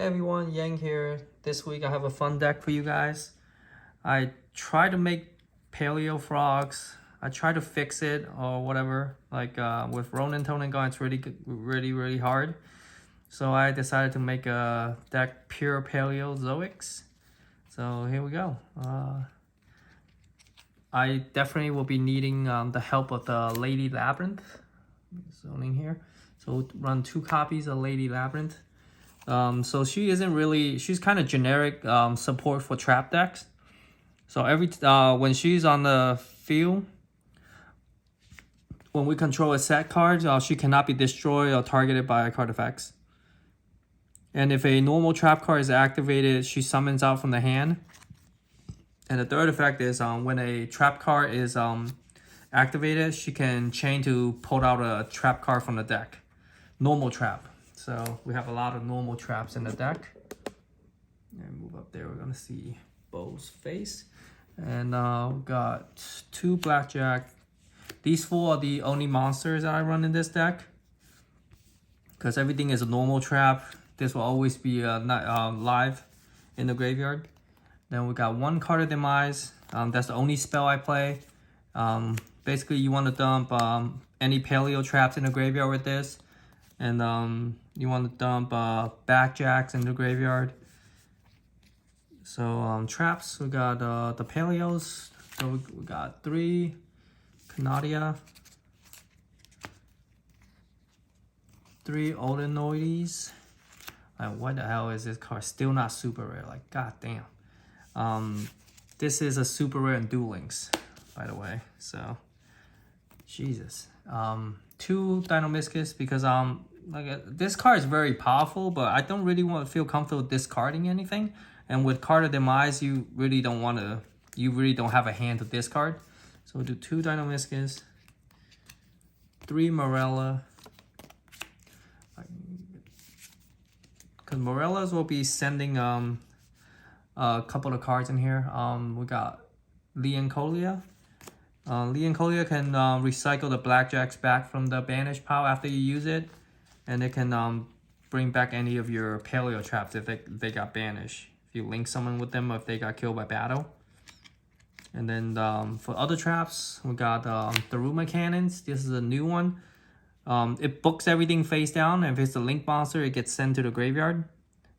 Hey everyone, Yang here. This week I have a fun deck for you guys. I try to make paleo frogs. I try to fix it or whatever. Like with Ronin Tonin Gun, it's really hard. So I decided to make a deck Pure Paleozoics. So here we go. I definitely will be needing the help of the Lady Labrynth. Zoning here. So we'll run 2 copies of Lady Labrynth. So she's kind of generic support for trap decks. So when she's on the field, when we control a set card, she cannot be destroyed or targeted by card effects. And if a normal trap card is activated, she summons out from the hand. And the third effect is when a trap card is activated, she can chain to pull out a trap card from the deck. Normal trap. So we have a lot of normal traps in the deck. And move up there, we're gonna see Bo's face. And we got 2 blackjack. These 4 are the only monsters that I run in this deck. Because everything is a normal trap. This will always be live in the graveyard. Then we got 1 card of Demise. That's the only spell I play. Basically, you want to dump any paleo traps in the graveyard with this. And you want to dump backjacks in the graveyard. So traps, we got the paleos. So we got 3 Canadia, 3 Odinoides. Like, what the hell is this card? Still not super rare. Like, goddamn. This is a super rare in Duel Links, by the way. So, Jesus. 2 Deinonychus because this card is very powerful, but I don't really want to feel comfortable discarding anything. And with Card of Demise, you really don't have a hand to discard. So we'll do 2 Deinonychus, 3 Morella. Because Morellas will be sending a couple of cards in here. We got Leoncolia. Leoncolia can recycle the blackjacks back from the banish pile after you use it. And it can bring back any of your paleo traps if they got banished. If you link someone with them or if they got killed by battle. And then for other traps, we got the Ruma Cannons. This is a new one. It books everything face down. If it's a link monster, it gets sent to the graveyard.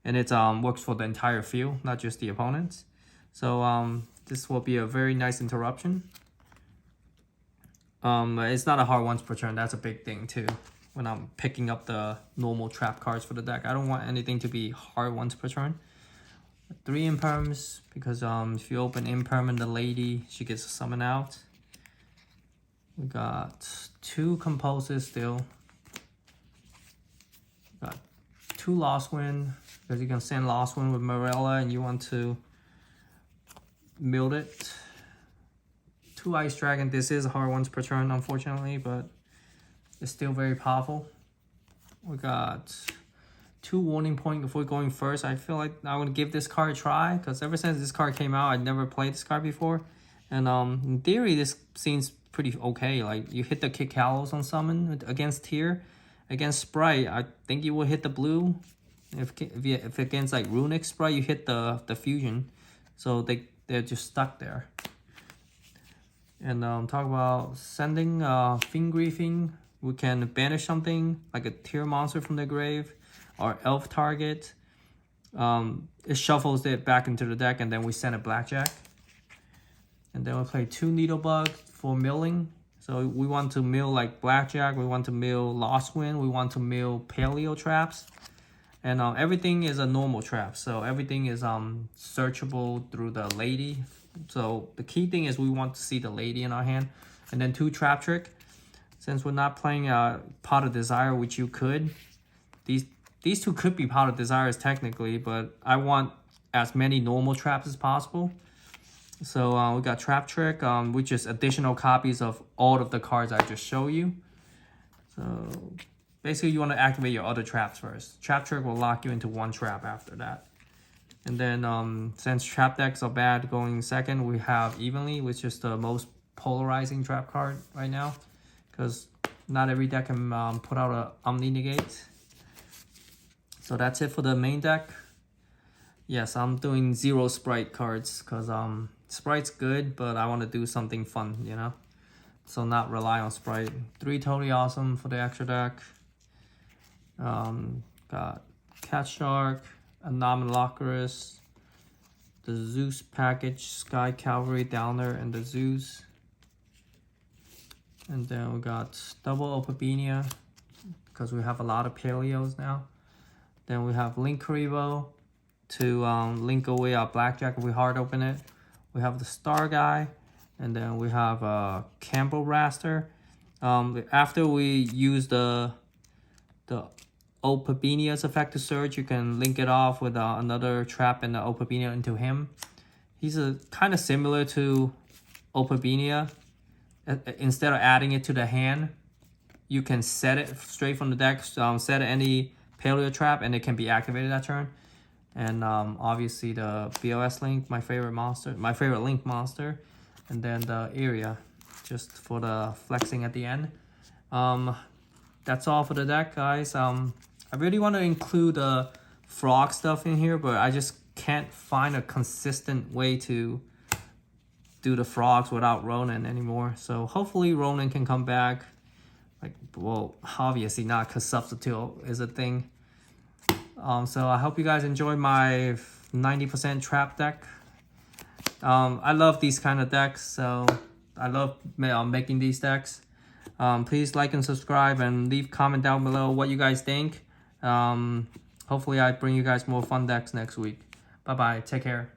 And it works for the entire field, not just the opponents. So this will be a very nice interruption. It's not a hard once per turn. That's a big thing too. When I'm picking up the normal trap cards for the deck, I don't want anything to be hard once per turn. 3 imperms because if you open imperm and the lady, she gets summoned out. We got 2 compulses still. Got 2 Lost Wind because you can send Lost Wind with Morella and you want to build it. 2 Ice Dragon. This is a hard once per turn, unfortunately, but it's still very powerful. We got 2 Warning Point before going first. I feel like I would give this card a try because ever since this card came out, I'd never played this card before. And in theory, this seems pretty okay. Like you hit the Kick Hallows on summon against Tier. Against Sprite, I think you will hit the blue. If against like Runic Sprite, you hit the fusion. So they're just stuck there. And talk about sending Fiend Griefing. We can banish something like a tier monster from the grave or elf target. It shuffles it back into the deck and then we send a blackjack. And then we'll play 2 Needlebug for milling. So we want to mill like blackjack, we want to mill Lost Wind, we want to mill paleo traps. And everything is a normal trap. So everything is searchable through the lady. So the key thing is we want to see the lady in our hand. And then 2 Trap Trick. Since we're not playing Pot of Desire, which you could. These 2 could be Pot of Desires technically, but I want as many normal traps as possible. So we got Trap Trick, which is additional copies of all of the cards I just showed you. So basically you want to activate your other traps first. Trap Trick will lock you into 1 trap after that. And then since trap decks are bad going second, we have Evenly, which is the most polarizing trap card right now. Because not every deck can put out a Omni Negate. So that's it for the main deck. Yes, I'm doing 0 Sprite cards because Sprite's good, but I want to do something fun, you know? So not rely on Sprite. 3 totally awesome for the extra deck. Got Cat Shark, Anomalocaris, the Zeus package, Sky Cavalry Downer, and the Zeus. And then we got double Opabenia because we have a lot of Paleos now. Then we have Link Karibo to link away our Blackjack if we hard open it. We have the Star Guy, and then we have Campbell Raster. After we use the Opabenia's effect to search, you can link it off with another trap and the Opabenia into him. He's kind of similar to Opabenia. Instead of adding it to the hand, you can set it straight from the deck, set any Paleo trap, and it can be activated that turn. And obviously the BOS Link, my favorite Link monster. And then the area, just for the flexing at the end. That's all for the deck, guys. I really want to include the frog stuff in here, but I just can't find a consistent way to do the frogs without Ronin anymore. So hopefully Ronin can come back. Like, well, obviously not, because substitute is a thing. So I hope you guys enjoy my 90% trap deck. I love these kind of decks, so I love making these decks. Please like and subscribe and leave comment down below what you guys think. Hopefully I bring you guys more fun decks next week. Bye bye, take care.